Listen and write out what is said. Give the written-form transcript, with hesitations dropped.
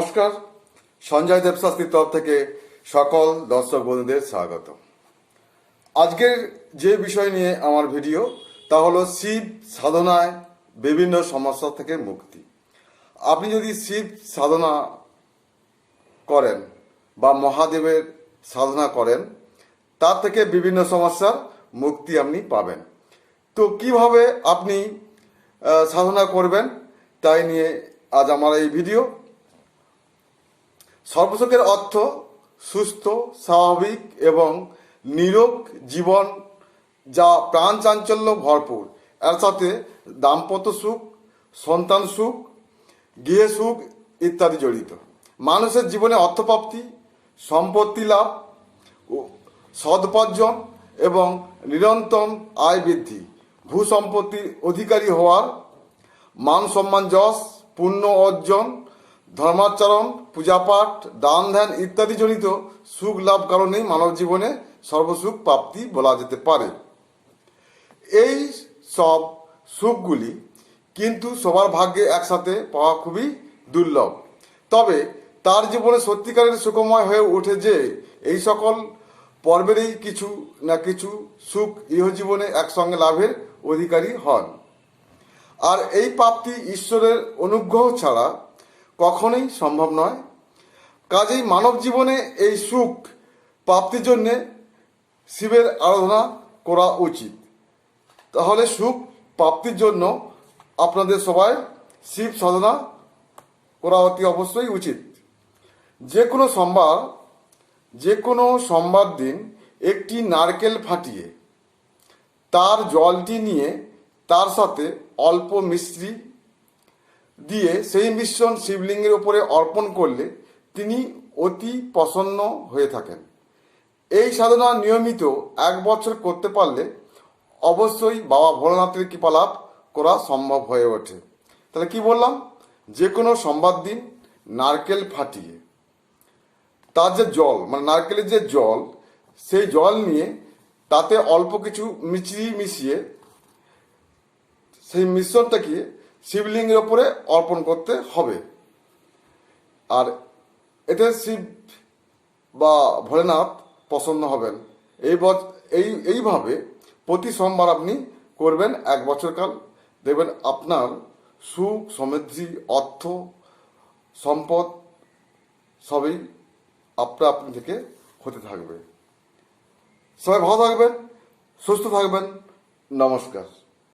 নমস্কার, সঞ্জয় দেবশাস্ত্রীর তরফ থেকে সকল দর্শক বন্ধুদের স্বাগত। আজকের যে বিষয় নিয়ে আমার ভিডিও তা হলো শিব সাধনায় বিভিন্ন সমস্যা থেকে মুক্তি। আপনি যদি শিব সাধনা করেন বা মহাদেবের সাধনা করেন, তার থেকে বিভিন্ন সমস্যার মুক্তি আপনি পাবেন। তো কিভাবে আপনি সাধনা করবেন তাই নিয়ে আজ আমার এই ভিডিও। সর্বসুখের অর্থ সুস্থ, স্বাভাবিক এবং নিরোগ জীবন, যা প্রাণ চাঞ্চল্য ভরপুর। এর সাথে দাম্পত্য সুখ, সন্তান সুখ, গৃহ সুখ ইত্যাদি জড়িত। মানুষের জীবনে অর্থপ্রাপ্তি, সম্পত্তি লাভ, সদুপার্জন এবং নিরন্তর আয় বৃদ্ধি, ভূ সম্পত্তির অধিকারী হওয়ার, মান সম্মান যশ, পুণ্য অর্জন, ধর্মাচরণ, পূজাপাঠ, দান ধ্যান ইত্যাদি জনিত সুখ লাভ কারণেই মানব জীবনে সর্বসুখ প্রাপ্তি বলা যেতে পারে। এই সব সুখগুলি কিন্তু সবার ভাগ্যে একসাথে পাওয়া খুবই দুর্লভ। তবে তার জীবনে সত্যিকারের সুখময় হয়ে ওঠে যে এই সকল পর্বেরই কিছু না কিছু সুখ ইহজীবনে একসঙ্গে লাভের অধিকারী হন। আর এই প্রাপ্তি ঈশ্বরের অনুগ্রহ ছাড়া কখনোই সম্ভব নয়। কাজেই মানব জীবনে এই সুখ প্রাপ্তির জন্যে শিবের আরাধনা করা উচিত। তাহলে সুখ প্রাপ্তির জন্য আপনাদের সবাই শিব সাধনা করা অতি অবশ্যই উচিত। যে কোনো সোমবার দিন একটি নারকেল ফাটিয়ে তার জলটি নিয়ে তার সাথে অল্প মিশ্রি দিয়ে সেই মিশ্রণ শিবলিঙ্গের উপরে অর্পণ করলে তিনি অতি প্রসন্ন হয়ে থাকেন। এই সাধনা নিয়মিত 1 বছর করতে পারলে অবশ্যই বাবা ভোলানাথের কৃপা লাভ করা সম্ভব হয়ে ওঠে। তাহলে কি বললাম, যে কোনো সোমবার দিন নারকেল ফাটিয়ে তার যে জল, মানে নারকেলের যে জল, সেই জল নিয়ে তাতে অল্প কিছু মিশ্রি মিশিয়ে সেই মিশ্রণটাকে শিবলিঙ্গের ওপরে অর্পণ করতে হবে। আর এতে শিব বা ভোলেনাথ প্রসন্ন হবেন। এইভাবে প্রতি সোমবার আপনি করবেন 1 বছরকাল, দেখবেন আপনার সুখ, সমৃদ্ধি, অর্থ, সম্পদ সবই আপনি থেকে হতে থাকবে। সবাই ভালো থাকবেন, সুস্থ থাকবেন। নমস্কার।